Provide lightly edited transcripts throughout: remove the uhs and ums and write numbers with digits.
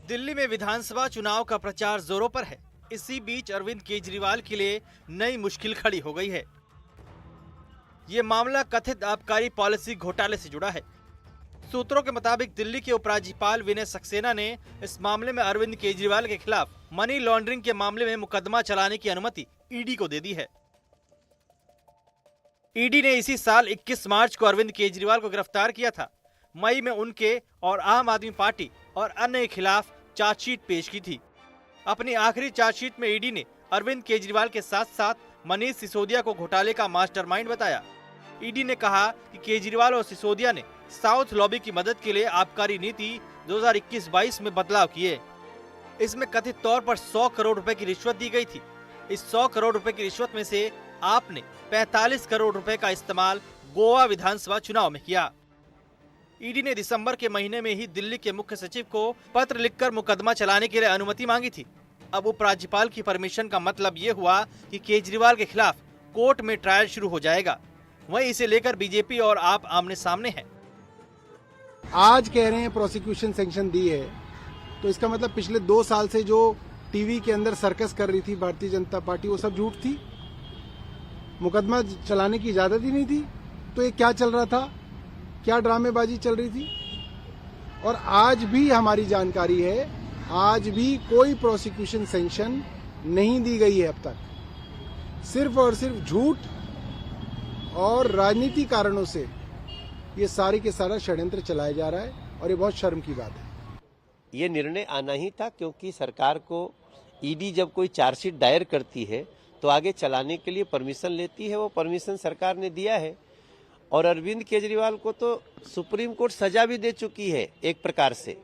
दिल्ली में विधानसभा चुनाव का प्रचार जोरों पर है। इसी बीच अरविंद केजरीवाल के लिए नई मुश्किल खड़ी हो गई है। ये मामला कथित आबकारी पॉलिसी घोटाले से जुड़ा है। सूत्रों के मुताबिक दिल्ली के उपराज्यपाल विनय सक्सेना ने इस मामले में अरविंद केजरीवाल के खिलाफ मनी लॉन्ड्रिंग के मामले में मुकदमा चलाने की अनुमति ईडी को दे दी है। ईडी ने इसी साल 21 मार्च को अरविंद केजरीवाल को गिरफ्तार किया था। मई में उनके और आम आदमी पार्टी और अन्य के खिलाफ चार्जशीट पेश की थी। अपनी आखिरी चार्जशीट में ईडी ने अरविंद केजरीवाल के साथ साथ मनीष सिसोदिया को घोटाले का मास्टरमाइंड बताया। ईडी ने कहा कि केजरीवाल और सिसोदिया ने साउथ लॉबी की मदद के लिए आबकारी नीति 2021-22 में बदलाव किए। इसमें कथित तौर पर 100 करोड़ रुपए की रिश्वत दी गई थी। इस 100 करोड़ रुपए की रिश्वत में से आपने 45 करोड़ रुपए का इस्तेमाल गोवा विधानसभा चुनाव में किया। ईडी ने दिसंबर के महीने में ही दिल्ली के मुख्य सचिव को पत्र लिखकर मुकदमा चलाने के लिए अनुमति मांगी थी। अब उपराज्यपाल की परमिशन का मतलब ये हुआ कि केजरीवाल के खिलाफ कोर्ट में ट्रायल शुरू हो जाएगा। वहीं इसे लेकर बीजेपी और आप आमने सामने हैं। आज कह रहे हैं प्रोसिक्यूशन सैंक्शन दी है, तो इसका मतलब पिछले 2 साल से जो टीवी के अंदर सर्कस कर रही थी भारतीय जनता पार्टी, वो सब झूठ थी। मुकदमा चलाने की इजाजत ही नहीं थी। तो ये क्या चल रहा था, क्या ड्रामेबाजी चल रही थी। और आज भी हमारी जानकारी है, आज भी कोई प्रोसिक्यूशन सैंक्शन नहीं दी गई है अब तक। सिर्फ और सिर्फ झूठ और राजनीति कारणों से ये सारी के सारा षड्यंत्र चलाया जा रहा है और ये बहुत शर्म की बात है। ये निर्णय आना ही था, क्योंकि सरकार को ईडी जब कोई चार्जशीट दायर करती है तो आगे चलाने के लिए परमिशन लेती है। वो परमिशन सरकार ने दिया है और अरविंद केजरीवाल को तो सुप्रीम कोर्ट सजा भी दे चुकी है। एक प्रकार से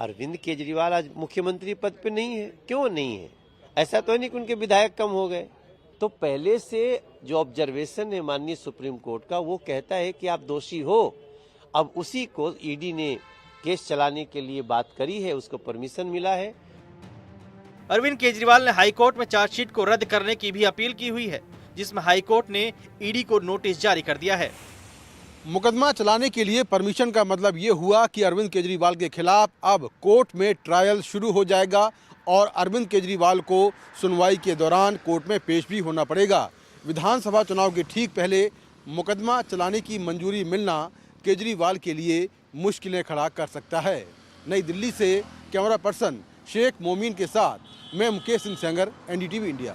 अरविंद केजरीवाल आज मुख्यमंत्री पद पे नहीं है। क्यों नहीं है? ऐसा तो नहीं कि उनके विधायक कम हो गए। तो पहले से जो ऑब्जर्वेशन है माननीय सुप्रीम कोर्ट का, वो कहता है कि आप दोषी हो। अब उसी को ईडी ने केस चलाने के लिए बात करी है, उसको परमिशन मिला है। अरविंद केजरीवाल ने हाईकोर्ट में चार्जशीट को रद्द करने की भी अपील की हुई है, जिसमें हाईकोर्ट ने ईडी को नोटिस जारी कर दिया है। मुकदमा चलाने के लिए परमिशन का मतलब ये हुआ कि अरविंद केजरीवाल के खिलाफ अब कोर्ट में ट्रायल शुरू हो जाएगा और अरविंद केजरीवाल को सुनवाई के दौरान कोर्ट में पेश भी होना पड़ेगा। विधानसभा चुनाव के ठीक पहले मुकदमा चलाने की मंजूरी मिलना केजरीवाल के लिए मुश्किलें खड़ा कर सकता है। नई दिल्ली से कैमरा पर्सन शेख मोमीन के साथ मैं मुकेश सिंह सेंगर, एनडीटीवी इंडिया।